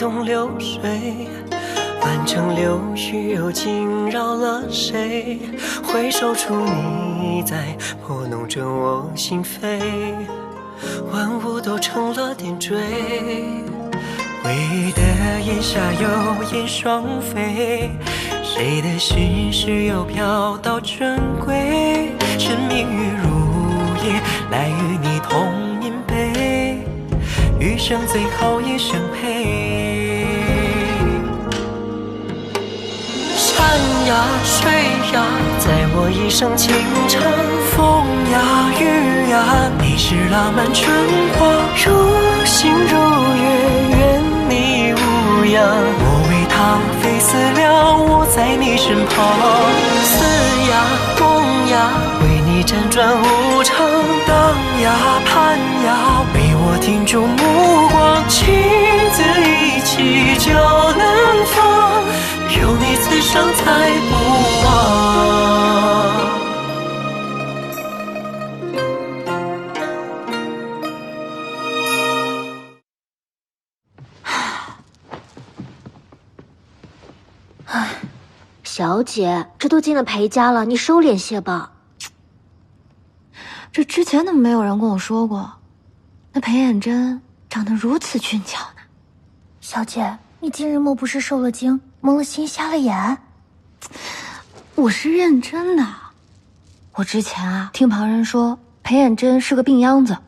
动流水，凡尘流絮又惊扰了谁？回首处你在拨弄着我心扉，万物都成了点缀。回忆的檐下有燕双飞，谁的世事又飘到正轨？沉迷于如也，来与你同眠悲，余生最好也相配。山呀水呀，在我一生情长，风呀雨呀，你是浪漫春花，如星如月，愿你无恙。我为他非死了，我在你身旁，死呀梦呀，为你辗转无常，荡呀盼呀，为我停住目光，妻子一起就能放，有你此生才不忘。唉，小姐，这都进了裴家了，你收敛些吧。这之前怎么没有人跟我说过，那裴远真长得如此俊俏呢？小姐，你今日莫不是受了惊，蒙了心，瞎了眼？我是认真的。我之前听旁人说裴远真是个病秧子，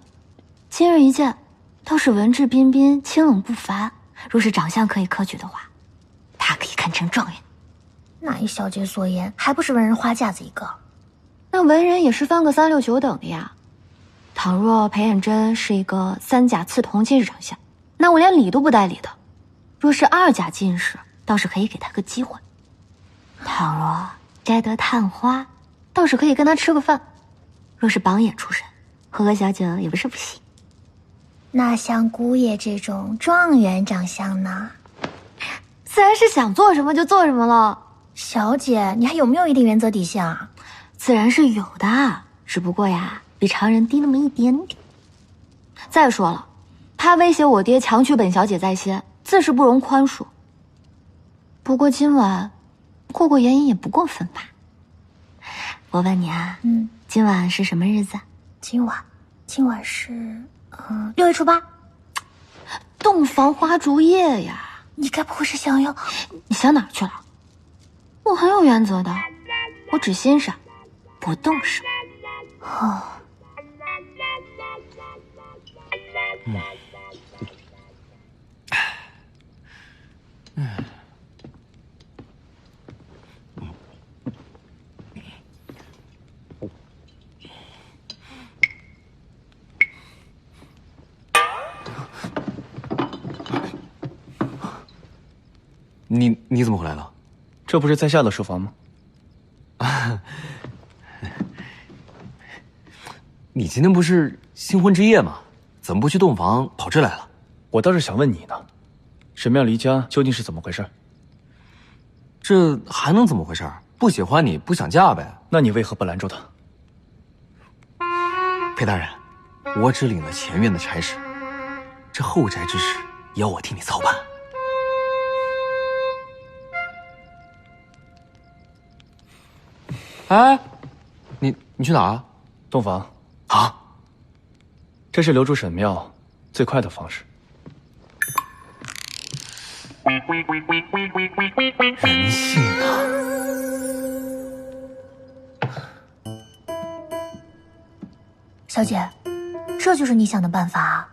今日一见，倒是文质彬彬，清冷不凡。若是长相可以科举的话，他可以堪称状元。哪一小姐所言，还不是文人花架子一个？那文人也是分个3、6、9等的呀。倘若裴远真是一个3甲刺桐进士长相，那我连理都不带理的。若是2甲进士，倒是可以给他个机会。倘若摘得探花，倒是可以跟他吃个饭。若是榜眼出身，喝喝小酒也不是不行。那像姑爷这种状元长相呢？自然是想做什么就做什么了。小姐，你还有没有一定原则底线啊？自然是有的，只不过呀，比常人低那么一点点。再说了，他威胁我爹强娶本小姐在先，自是不容宽恕。不过今晚过过眼瘾也不过分吧？我问你啊，今晚是什么日子？今晚是6月初8。洞房花烛夜呀！你该不会是想要……你想哪儿去了？我很有原则的，我只欣赏，不动手。哦。你怎么回来了？这不是在下的书房吗？你今天不是新婚之夜吗？怎么不去洞房跑这来了？我倒是想问你呢，沈妙离家究竟是怎么回事？这还能怎么回事？不喜欢你不想嫁呗？那你为何不拦住他？裴大人，我只领了前院的差事，这后宅之事要我替你操办。哎，你去哪儿？洞房啊？这是留住沈妙最快的方式。人性啊！小姐，这就是你想的办法啊？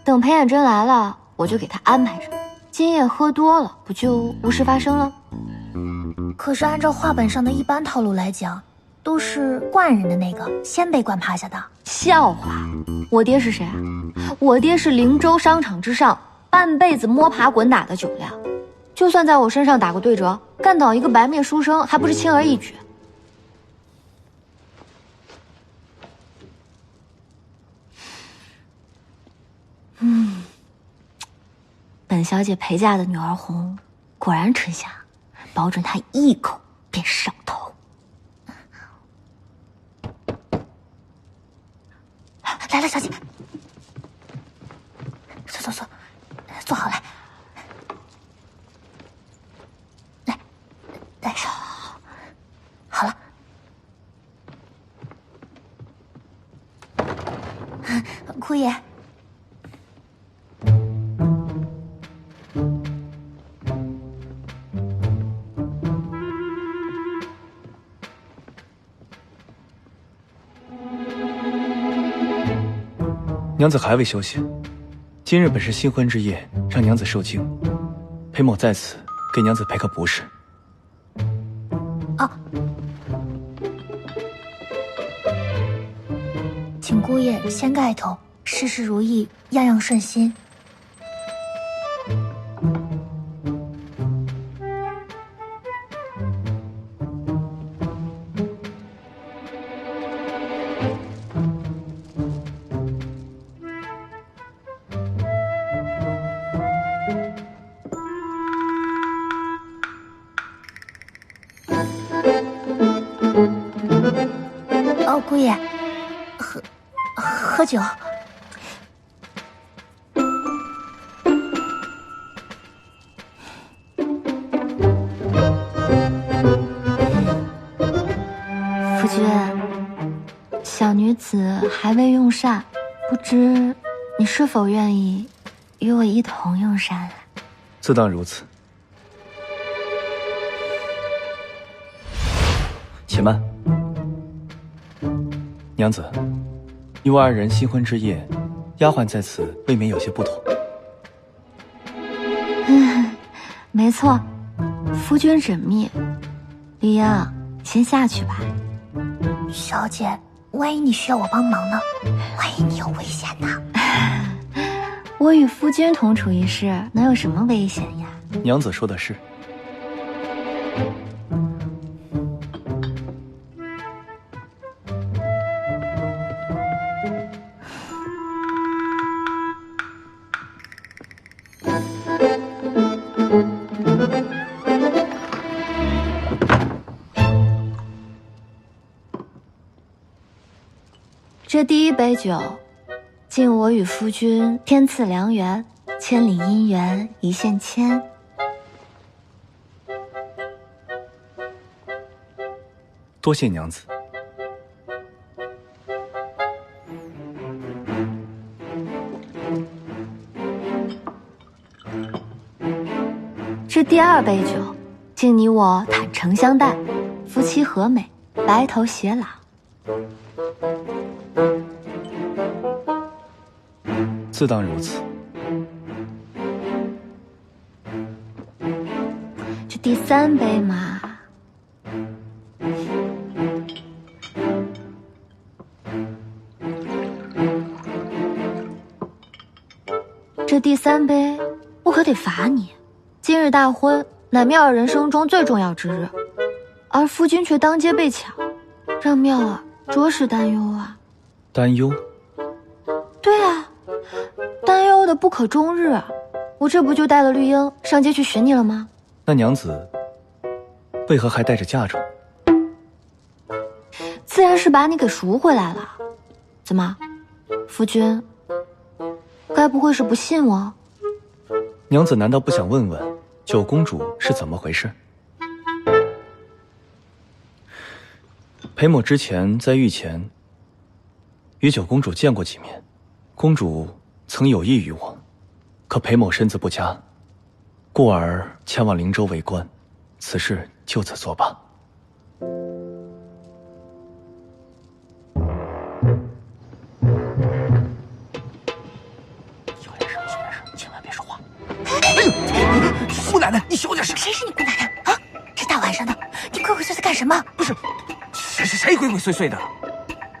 等裴远真来了，我就给他安排上。今夜喝多了，不就无事发生了？可是按照话本上的一般套路来讲，都是惯人的那个先被惯趴下的。笑话！我爹是谁啊？我爹是灵州商场之上半辈子摸爬滚打的酒量，就算在我身上打过对折，干倒一个白面书生还不是轻而易举？本小姐陪嫁的女儿红，果然吃香，保准她一口便上头。来了，小姐，坐，坐好来。姑爷。娘子还未休息，今日本是新婚之夜，让娘子受惊，裴某在此给娘子赔个不是。啊，请姑爷先盖头，事事如意，样样顺心。哦，姑爷，喝酒。夫君，小女子还未用膳，不知你是否愿意与我一同用膳啊？自当如此。且慢，娘子，你我二人新婚之夜，丫鬟在此未免有些不同。没错，夫君缜密。李英，先下去吧。小姐，万一你需要我帮忙呢？万一你有危险呢？我与夫君同处一室，能有什么危险呀？娘子说的是。这第一杯酒，敬我与夫君天赐良缘，千里姻缘一线牵。多谢娘子。这第二杯酒，敬你我坦诚相待，夫妻和美，白头偕老。自当如此。这第三杯嘛，这第三杯我可得罚你。今日大婚乃妙儿人生中最重要之日，而夫君却当街被抢，让妙儿着实担忧啊。担忧？对啊，担忧的不可终日。我这不就带了绿英上街去寻你了吗？那娘子为何还带着嫁妆？自然是把你给赎回来了。怎么，夫君，该不会是不信我？娘子难道不想问问九公主是怎么回事？裴某之前在御前与九公主见过几面，公主曾有意于我，可裴某身子不佳，故而前往灵州为官，此事就此作罢。小点声，小点声，千万别说话。哎呦，姑奶奶，你小点声！谁是你姑奶奶啊？这大晚上的，你鬼鬼祟祟干什么？不是，谁鬼鬼祟祟的？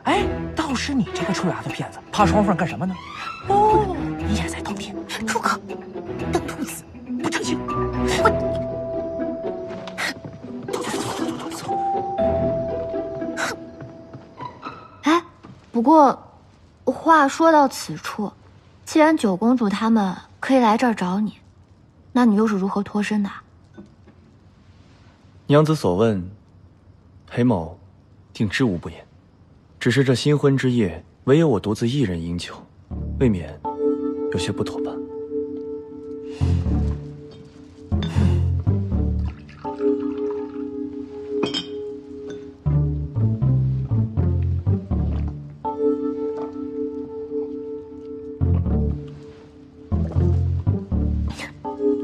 哎，倒是你这个臭丫头片子，爬窗户上干什么呢？哦，你也在偷听？住口！等兔子！不正经！走。哎，不过话说到此处，既然九公主他们可以来这儿找你，那你又是如何脱身的？娘子所问，裴某定知无不言。只是这新婚之夜，唯有我独自一人饮酒，未免有些不妥吧。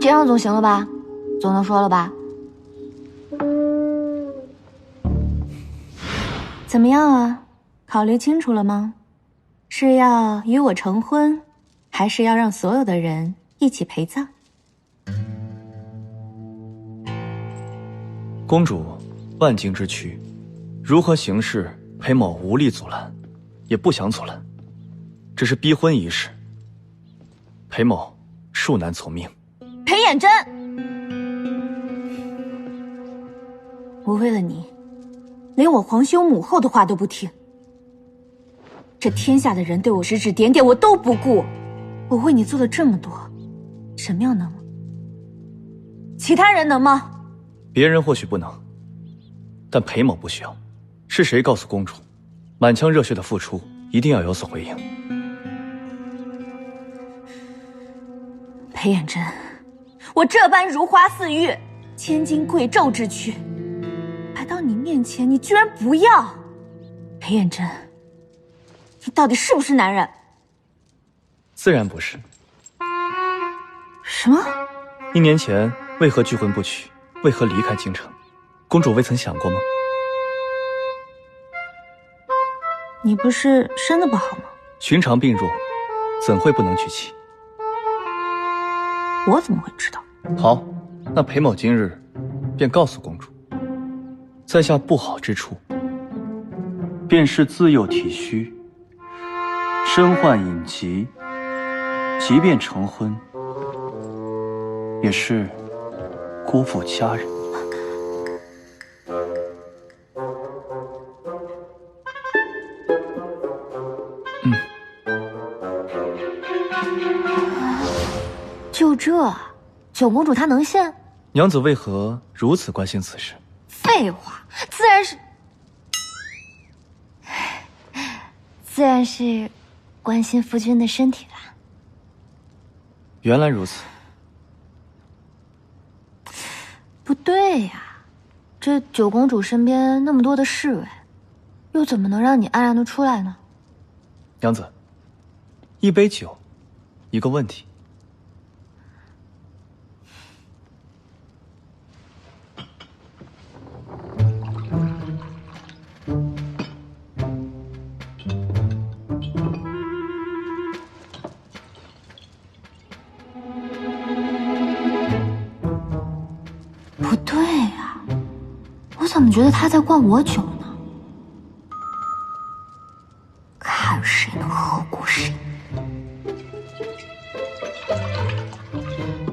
这样总行了吧？总能说了吧？怎么样啊？考虑清楚了吗？是要与我成婚，还是要让所有的人一起陪葬？公主万经之躯，如何行事，裴某无力阻拦，也不想阻拦，只是逼婚一事，裴某恕难从命。裴衍真，我为了你，连我皇兄母后的话都不听。这天下的人对我指指点点，我都不顾。我为你做了这么多，沈妙能吗？其他人能吗？别人或许不能，但裴某不需要。是谁告诉公主，满腔热血的付出一定要有所回应？裴衍真，我这般如花似玉、千金贵胄之躯，摆到你面前，你居然不要！裴衍真，你到底是不是男人？自然不是。什么？1年前为何拒婚不娶？为何离开京城？公主未曾想过吗？你不是身子不好吗？寻常病弱，怎会不能娶妻？我怎么会知道？好，那裴某今日便告诉公主，在下不好之处，便是自幼体虚，身患隐疾，即便成婚，也是辜负家人。就这，九公主她能信？娘子为何如此关心此事？废话，自然是关心夫君的身体啦。原来如此。不对呀，这九公主身边那么多的侍卫，又怎么能让你安然的出来呢？娘子，一杯酒，一个问题。不对呀，我怎么觉得他在灌我酒呢？看谁能喝过谁。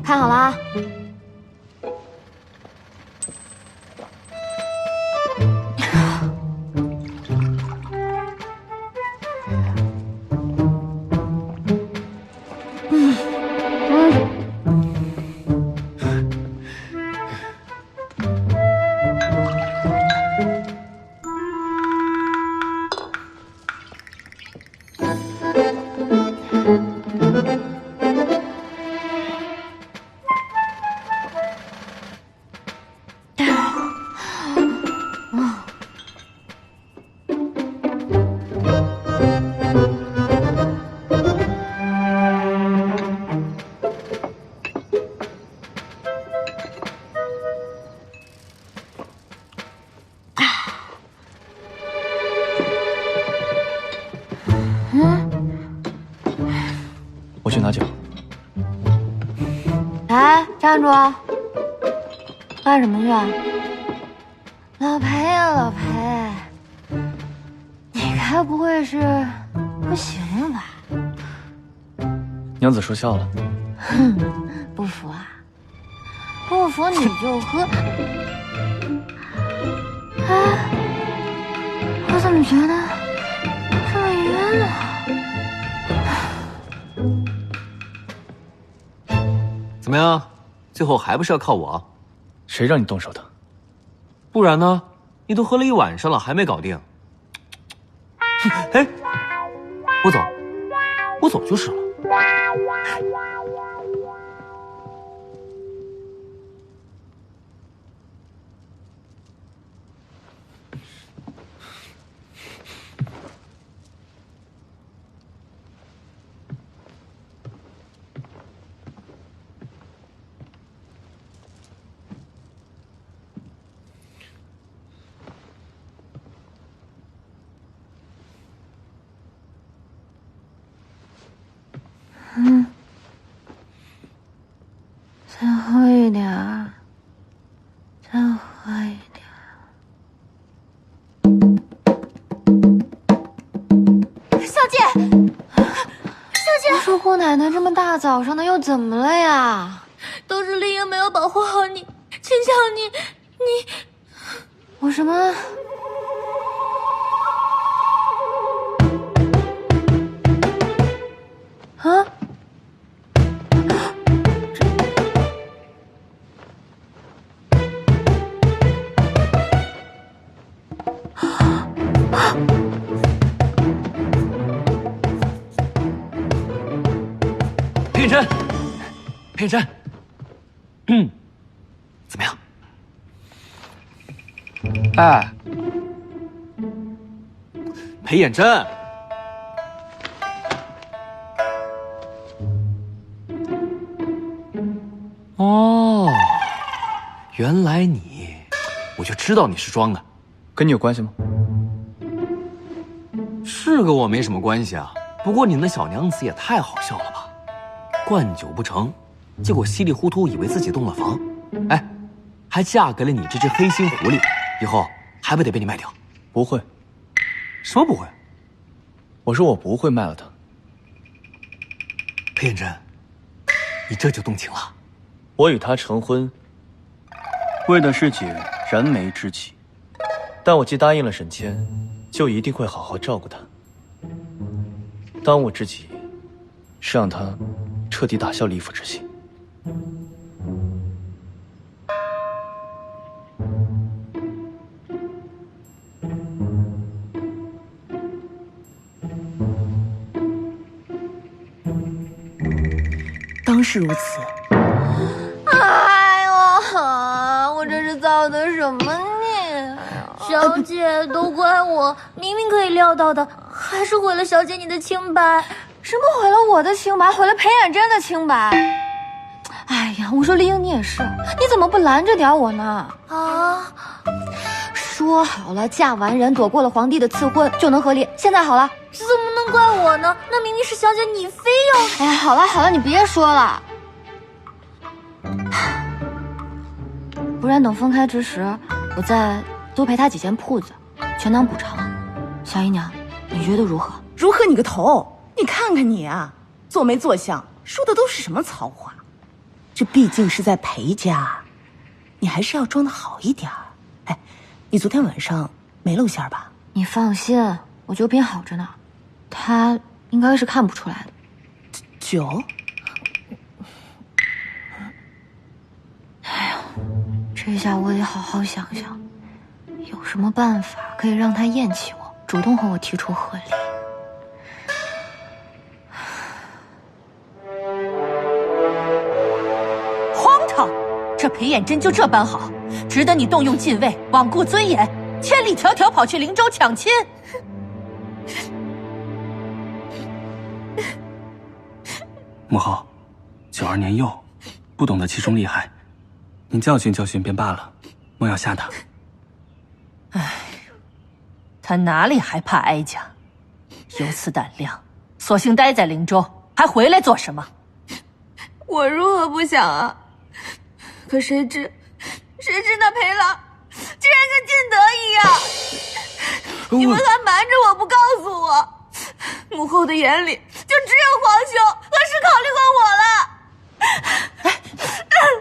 看好了啊！我去拿酒。哎，站住！干什么去啊？老裴呀，老裴，你该不会是不行了吧？娘子说笑了。哼，不服啊？不服你就喝。哎，我怎么觉得这么晕呢？怎么样？最后还不是要靠我？谁让你动手的？不然呢？你都喝了一晚上了，还没搞定。哎，我走，我走就是了。再喝一点儿，再喝一点儿。小姐，小姐，我说姑奶奶，这么大早上的又怎么了呀？都是丽英没有保护好你，请求你。我什么？啊？裴远真，裴远真，怎么样？哎，裴远真，哦，原来你，我就知道你是装的，跟你有关系吗？是跟我没什么关系啊。不过你那小娘子也太好笑了吧，灌酒不成，结果稀里糊涂以为自己洞了房，哎，还嫁给了你这只黑心狐狸，以后还不得被你卖掉？不会。什么不会？我说我不会卖了它。裴远真，你这就动情了？我与他成婚，为的是解燃眉之急。但我既答应了沈谦，就一定会好好照顾他。当务之急是让他彻底打消李府之心。当是如此。哎呦，我这是造的什么孽？小姐，都怪我，明明可以料到的，还是毁了小姐你的清白。什么毁了我的清白，毁了裴远真的清白？哎呀，我说丽英，你也是，你怎么不拦着点我呢？啊！说好了，嫁完人躲过了皇帝的赐婚就能和离，现在好了，怎么能怪我呢？那明明是小姐你非要……哎，好了好了，你别说了，不然等分开之时，我再多赔他几间铺子，全当补偿。小姨娘，你觉得如何？如何你个头！你看看你啊，做没做相，说的都是什么糙话？这毕竟是在裴家，你还是要装的好一点儿。哎，你昨天晚上没露馅吧？你放心，我酒品好着呢，他应该是看不出来的。酒？哎呀，这下我得好好想想，有什么办法可以让他厌弃我，主动和我提出和离。这裴远真就这般好，值得你动用禁卫，罔顾尊严，千里迢迢跑去灵州抢亲。母后，九儿年幼，不懂得其中厉害，您教训教训便罢了，莫要吓他。唉，他哪里还怕哀家？有此胆量，索性待在灵州，还回来做什么？我如何不想啊？可谁知那裴郎竟然跟金德一样！你们还瞒着我不告诉我，母后的眼里就只有皇兄何时考虑过我了？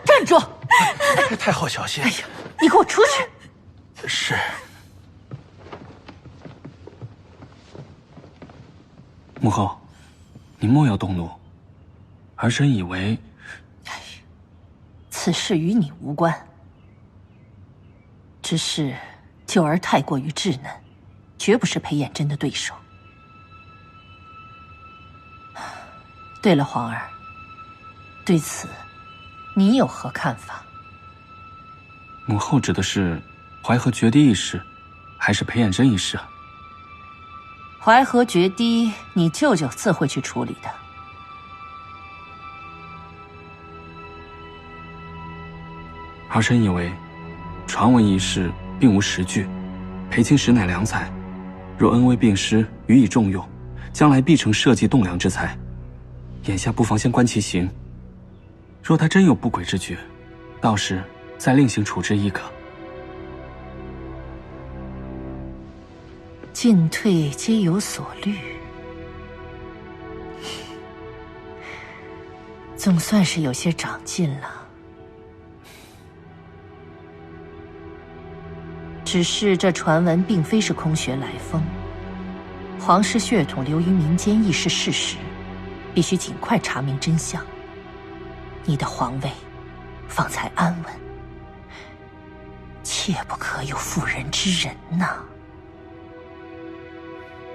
站住！太后小心！哎呀，你给我出去！是。母后，您莫要动怒，儿臣以为。此事与你无关，只是九儿太过于稚嫩，绝不是裴远真的对手。对了，皇儿，对此你有何看法？母后指的是淮河决堤一事，还是裴远真一事啊？淮河决堤，你舅舅自会去处理的。儿臣以为，传闻一事并无实据，裴青实乃良才，若恩威并施，予以重用，将来必成社稷栋梁之才。眼下不妨先观其行。若他真有不轨之举，到时再另行处置亦可。进退皆有所虑，总算是有些长进了。只是这传闻并非是空穴来风，皇室血统流于民间亦是事实，必须尽快查明真相。你的皇位方才安稳，切不可有妇人之仁呐。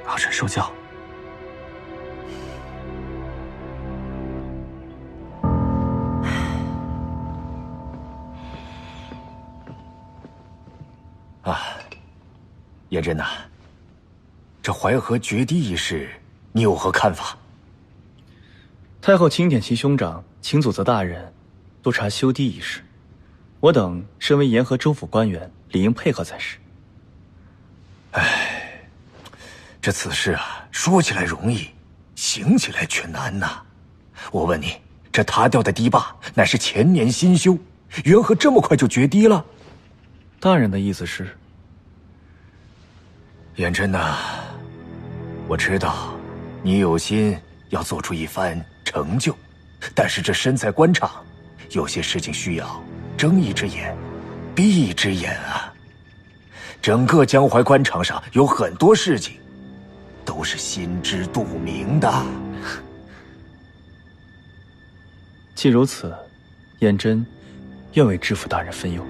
老臣受教。颜真呐，这淮河决堤一事，你有何看法？太后钦点其兄长秦祖泽大人督查修堤一事，我等身为沿河州府官员，理应配合才是。这此事啊，说起来容易，行起来却难呐。我问你，这塌掉的堤坝乃是前年新修，缘何这么快就决堤了？大人的意思是？颜真呐，我知道你有心要做出一番成就，但是这身在官场，有些事情需要睁一只眼闭一只眼啊。整个江淮官场上有很多事情都是心知肚明的。既如此，颜真愿为知府大人分忧。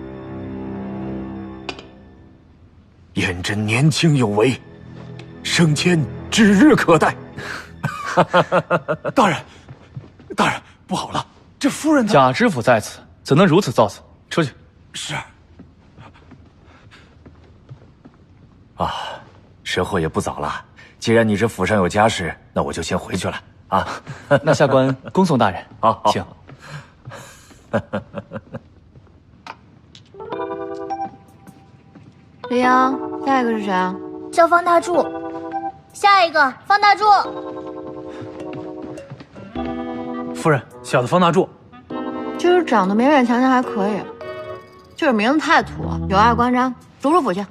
颜真年轻有为，升迁指日可待。大人，不好了，这夫人她……贾知府在此，怎能如此造次？出去。是。时候也不早了，既然你这府上有家事，那我就先回去了啊。那下官恭送大人。好，请。李阳，下一个是谁啊？叫方大柱。下一个方大柱。夫人，小的方大柱。就是长得勉勉强强还可以，就是名字太土，有碍观瞻，逐出府去。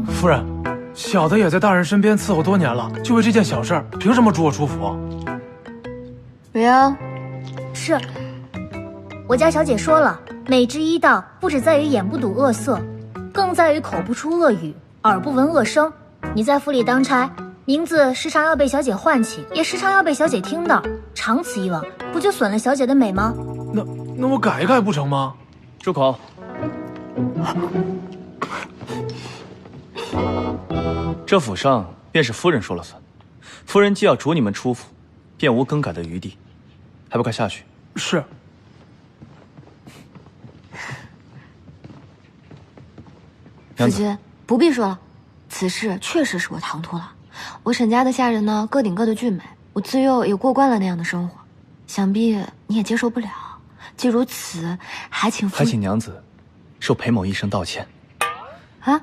夫人，小的也在大人身边伺候多年了，就为这件小事，凭什么逐我出府？李阳，是。我家小姐说了，美之一道不只在于眼不睹恶色，更在于口不出恶语，耳不闻恶声。你在府里当差，名字时常要被小姐唤起，也时常要被小姐听到，长此以往，不就损了小姐的美吗？那我改一改不成吗？住口！这府上便是夫人说了算，夫人既要逐你们出府，便无更改的余地，还不快下去？是。夫君不必说了，此事确实是我唐突了。我沈家的下人呢，各顶各的俊美，我自幼也过惯了那样的生活，想必你也接受不了。既如此，还请娘子受裴某一声道歉。啊，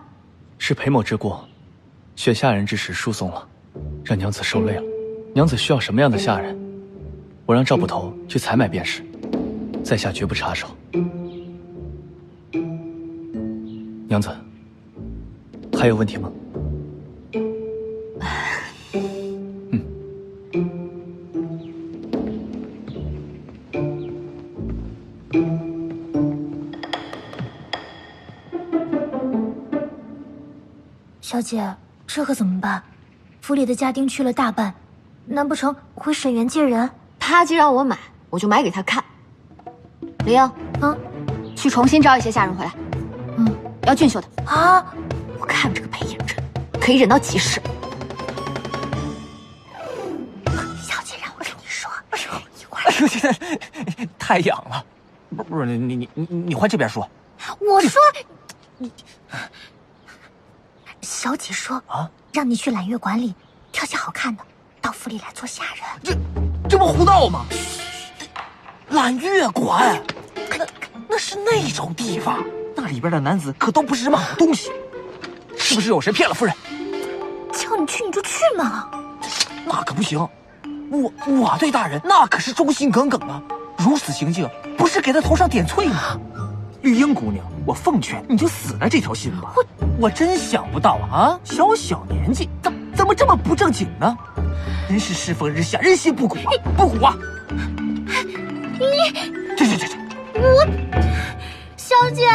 是裴某之过，选下人之时疏松了，让娘子受累了。娘子需要什么样的下人，我让赵捕头去采买便是，在下绝不插手。娘子，还有问题吗？小姐，这可怎么办？府里的家丁去了大半，难不成回沈园借人？他既让我买，我就买给他看。李英，去重新招一些下人回来。要俊秀的啊！我看这个裴衍真可以忍到几时？小姐让我跟你说，一会儿。太痒了，不是你换这边说。我说，小姐说让你去揽月馆里挑些好看的，到府里来做下人。这不胡闹吗？揽月馆，那是那种地方。那里边的男子可都不是什么好东西，是不是有谁骗了夫人？叫你去你就去嘛。那可不行，我对大人那可是忠心耿耿啊！如此行径，不是给他头上点翠吗？绿英姑娘，我奉劝你就死了这条心吧。我真想不到啊，小年纪怎么这么不正经呢？真是世风日下，人心不古啊！不古啊！这，我，小姐。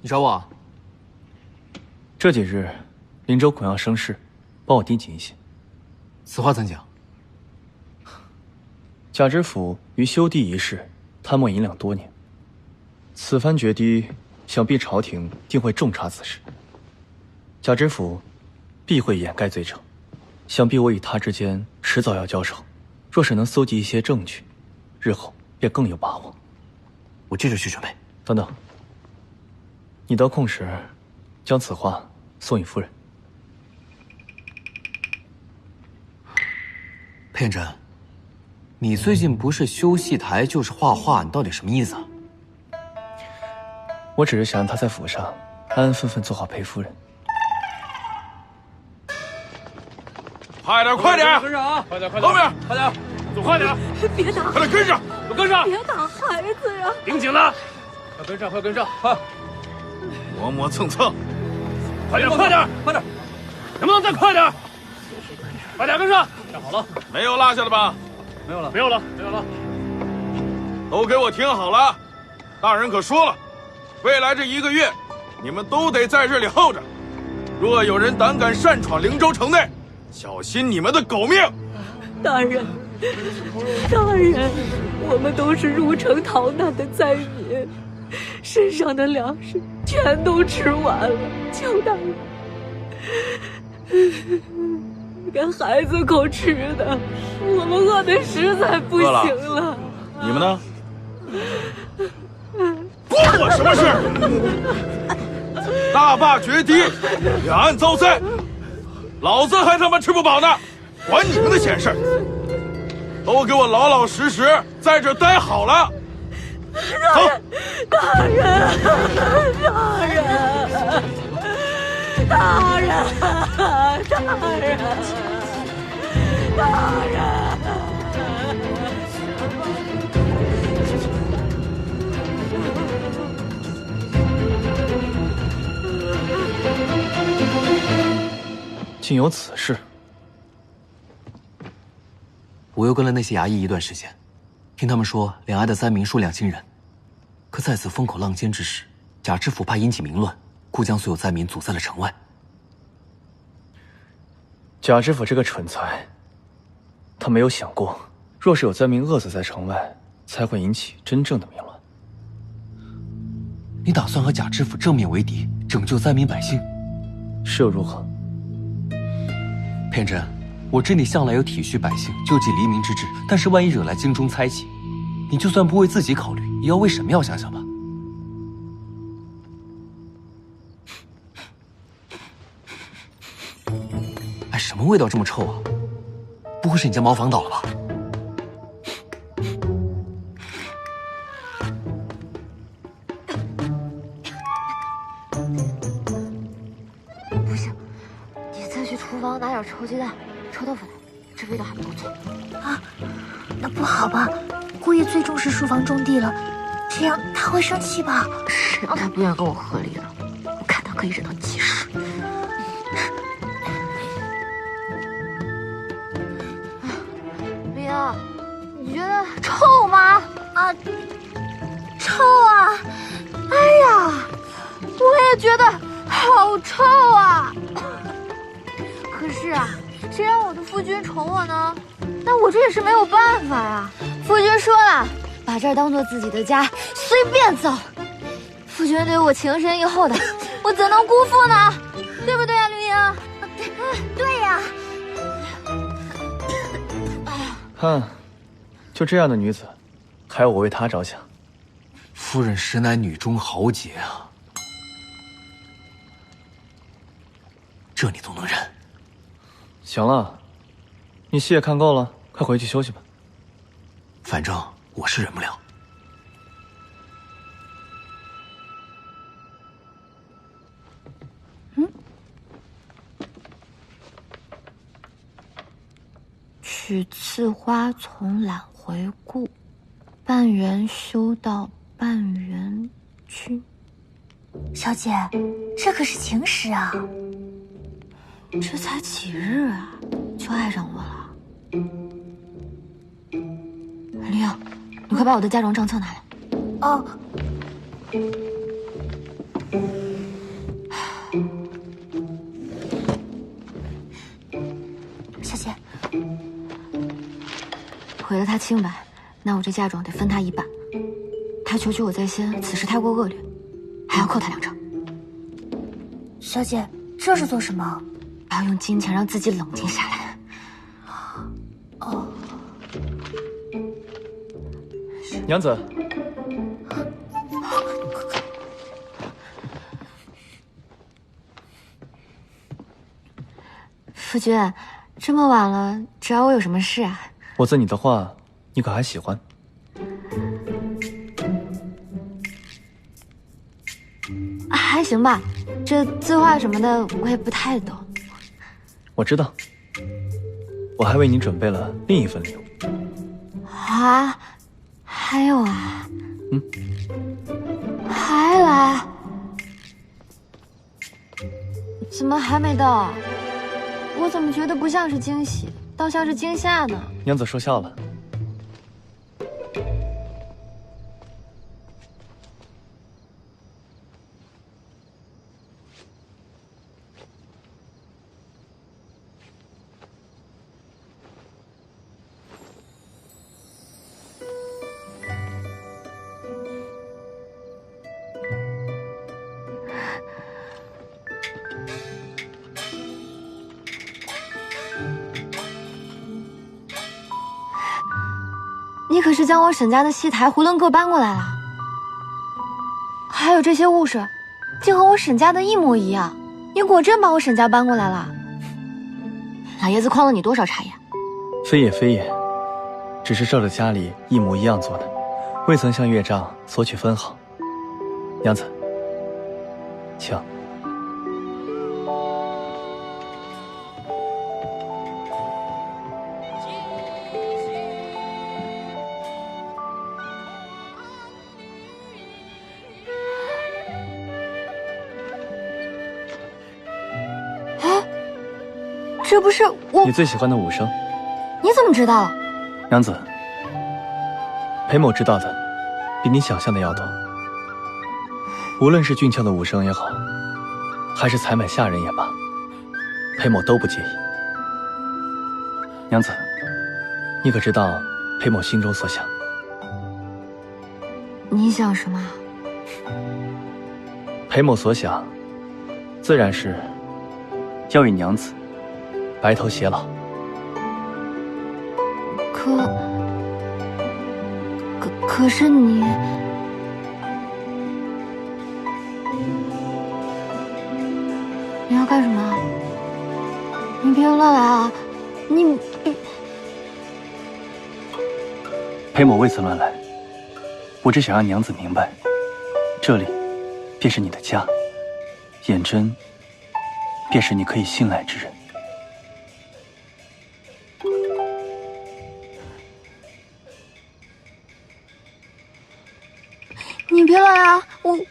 你找我？这几日，林州恐要生事，帮我盯紧一些。此话怎讲？贾知府于修堤一事贪墨银两多年，此番决堤，想必朝廷定会重查此事。贾知府必会掩盖罪证，想必我与他之间迟早要交手。若是能搜集一些证据，日后便更有把握。我这就去准备。等等，你得空时，将此画送与夫人。佩珍，你最近不是修戏台就是画画，你到底什么意思啊？我只是想让他在府上安安分分做好陪夫人。快点，快点！跟上啊！快点，后面，快点，走快点！别打！快点跟上！都跟上！别打孩子呀！盯紧了！快跟上，快跟上！快！磨蹭蹭！快点，快点，快点！能不能再快点？快点跟上！站好了，没有落下的吧？没有了，没有了，没有了。都给我听好了，大人可说了，未来这1个月，你们都得在这里候着。若有人胆敢擅闯灵州城内，小心你们的狗命！大人，我们都是入城逃难的灾民，身上的粮食全都吃完了，求大人给孩子口吃的，我们饿得实在不行了。你们呢？关我什么事？大坝决堤，两岸遭灾，老子还他妈吃不饱呢，管你们的闲事！都给我老老实实在这待好了。走！大人！竟有此事！我又跟了那些衙役一段时间，听他们说两岸的灾民数量惊人。可在此风口浪尖之时，贾知府怕引起民乱，故将所有灾民阻在了城外。贾知府这个蠢材，他没有想过，若是有灾民饿死在城外，才会引起真正的民乱。你打算和贾知府正面为敌，拯救灾民百姓？是又如何？偏真，我知你向来有体恤百姓、救济黎民之志，但是万一惹来京中猜忌，你就算不为自己考虑，也要为沈庙想想吧。哎，什么味道这么臭啊？不会是你家茅房倒了吧？不行，你再去厨房拿点臭鸡蛋、臭豆腐来，这味道还不错。啊，那不好吧？姑爷最重视书房种地了，这样他会生气吧？谁让他不愿跟我合力了？我看他可以忍到几时。林啊，你觉得臭吗？啊，臭啊！哎呀，我也觉得好臭啊！可是啊，谁让我的夫君宠我呢？那我这也是没有办法呀。夫君说了，把这儿当做自己的家，随便走。夫君对我情深意厚的，我怎能辜负呢？对不对呀，绿英？对呀。哼，就这样的女子，还要我为她着想？夫人实乃女中豪杰啊，这你都能忍？行了，你戏也看够了，快回去休息吧。反正我是忍不了。取次花丛懒回顾，半圆修道半圆君。小姐，这可是情诗啊！这才几日啊，就爱上我了？李颖，你快把我的嫁妆账册拿来。哦。小姐，毁了他清白，那我这嫁妆得分他一半。他求娶我在先，此事太过恶劣，还要扣他2成。小姐，这是做什么？我要用金钱让自己冷静下来。哦，娘子，夫君，这么晚了，找我有什么事啊？我字你的话，你可还喜欢？还行吧，这字画什么的我也不太懂。我知道，我还为你准备了另一份礼物。啊，还有啊？还来？怎么还没到？我怎么觉得不像是惊喜，倒像是惊吓呢？娘子说笑了。你可是将我沈家的戏台囫囵个搬过来了，还有这些物事，竟和我沈家的一模一样。你果真把我沈家搬过来了？老爷子诓了你多少茶叶？非也非也，只是照着家里一模一样做的，未曾向岳丈索取分毫。娘子，请。这不是我你最喜欢的武生。你怎么知道了？娘子，裴某知道的比你想象的要多。无论是俊俏的武生也好，还是采买下人也罢，裴某都不介意。娘子，你可知道裴某心中所想？你想什么？裴某所想，自然是要与娘子白头偕老。可是你要干什么？你别乱来啊！你裴某未曾乱来，我只想让娘子明白，这里便是你的家，眼真便是你可以信赖之人。你别来啊！我不。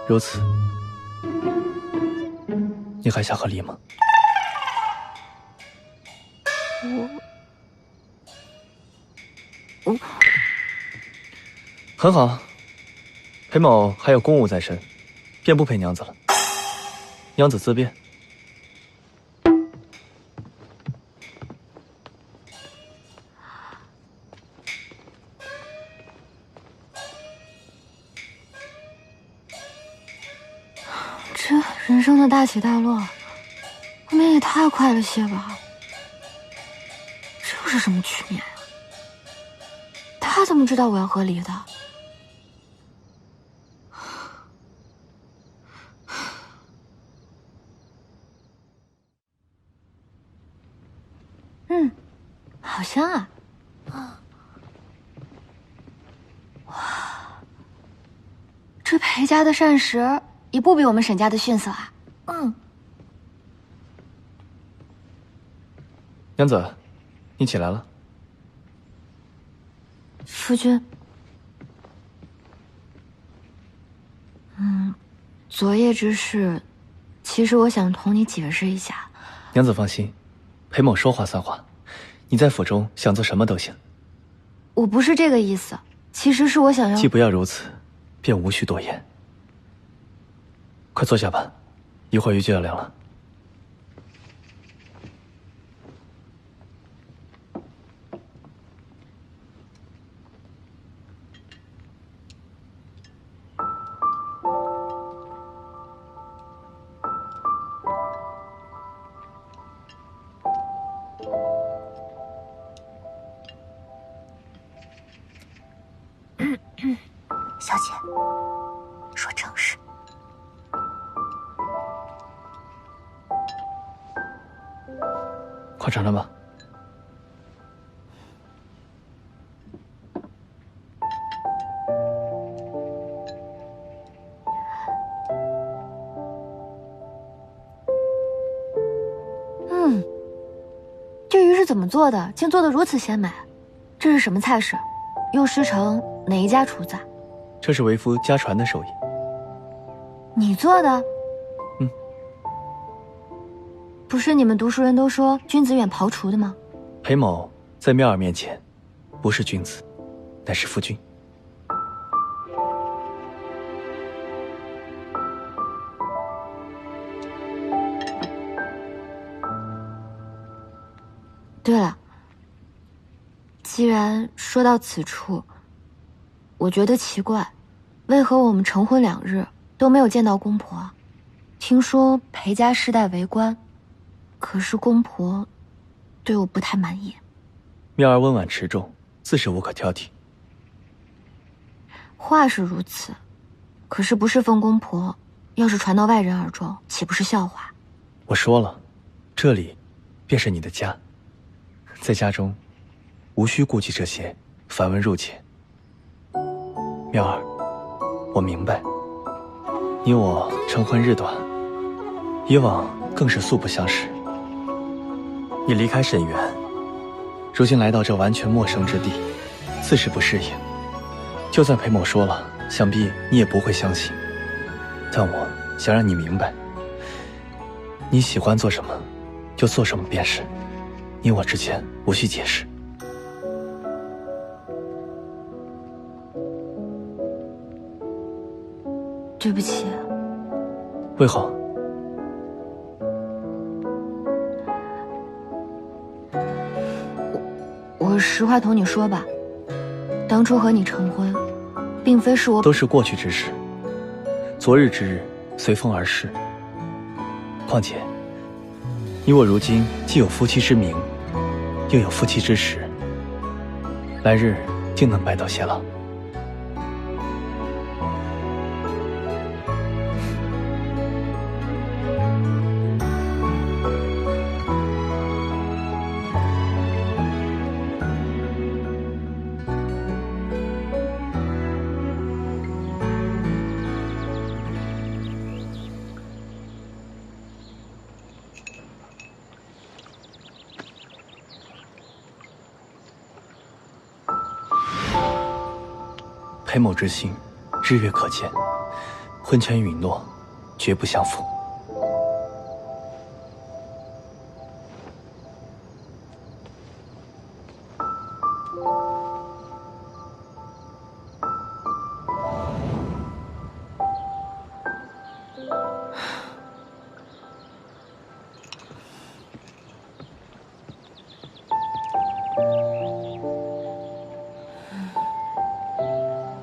如此，你还想和离吗？我很好，裴某还有公务在身，便不陪娘子了。娘子自便。这人生的大起大落，未免也太快了些吧？这又是什么局面啊？他怎么知道我要和离的？香啊！哇，这裴家的膳食也不比我们沈家的逊色啊。娘子，你起来了。夫君，昨夜之事，其实我想同你解释一下。娘子放心，裴某说话算话，你在府中想做什么都行。我不是这个意思，其实是我想要。既不要如此，便无需多言。快坐下吧，一会儿鱼就要凉了。小姐，说正事。快尝尝吧。这鱼是怎么做的？竟做得如此鲜美。这是什么菜式？又师承哪一家厨子？这是为夫家传的手艺。你做的？不是你们读书人都说君子远庖厨的吗？裴某在妙儿面前，不是君子，乃是夫君。对了，既然说到此处，我觉得奇怪，为何我们成婚2日都没有见到公婆？听说裴家世代为官，可是公婆对我不太满意。妙儿温婉持重，自是无可挑剔。话是如此，可是不侍奉公婆，要是传到外人耳中，岂不是笑话？我说了，这里便是你的家，在家中无需顾忌这些繁文缛节。妙儿，我明白，你我成婚日短，以往更是素不相识。你离开沈园，如今来到这完全陌生之地，自是不适应。就算裴某说了，想必你也不会相信。但我想让你明白，你喜欢做什么，就做什么便是。你我之间无需解释。对不起。为何？我实话同你说吧，当初和你成婚，并非是我，都是过去之事。昨日之日，随风而逝。况且，你我如今既有夫妻之名，又有夫妻之实，来日定能白头偕老。裴某之心，日月可见，婚前允诺，绝不相负。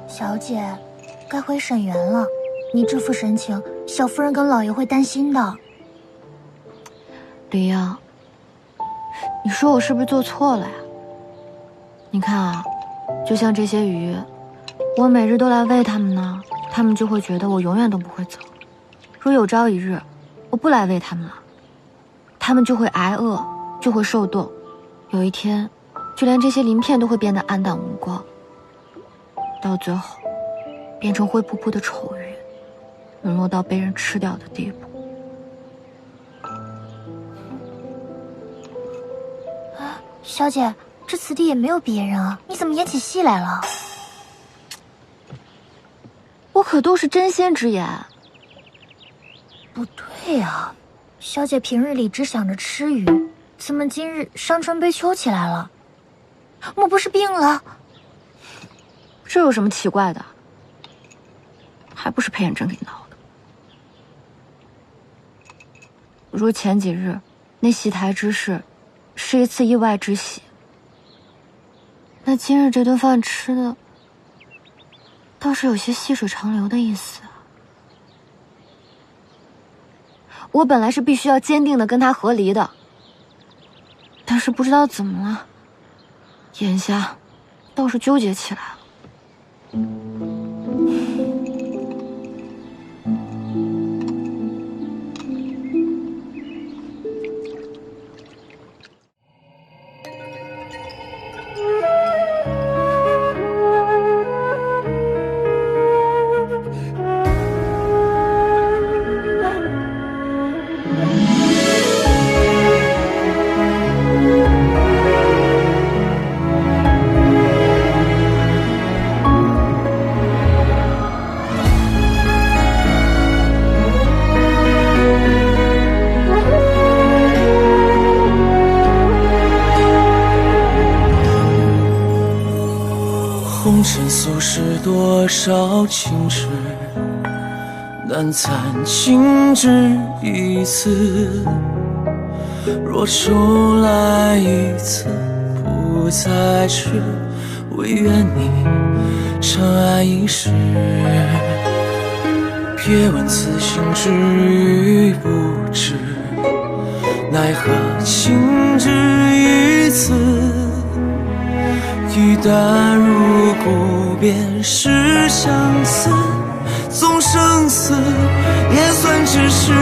小姐，该回沈园了。你这副神情，小夫人跟老爷会担心的。李英，你说我是不是做错了呀？你看啊，就像这些鱼，我每日都来喂它们呢，它们就会觉得我永远都不会走。若有朝一日我不来喂它们了，它们就会挨饿，就会受冻，有一天就连这些鳞片都会变得暗淡无光，到最后变成灰扑扑的丑鱼，沦落到被人吃掉的地步。小姐，这此地也没有别人啊，你怎么演起戏来了？我可都是真心之言。不对啊，小姐平日里只想着吃鱼，怎么今日伤春悲秋起来了？莫不是病了？这有什么奇怪的？还不是裴远征给闹的。如前几日那戏台之事，是一次意外之喜。那今日这顿饭吃的，倒是有些细水长流的意思啊。我本来是必须要坚定的跟他和离的，但是不知道怎么了，眼下倒是纠结起来了。红尘俗世多少情痴，难参情只一次。若重来一次，不再迟，唯愿你长安一世。别问此心知与不知，奈何情只一次。一旦入骨，便是相思，纵生死也算咫尺。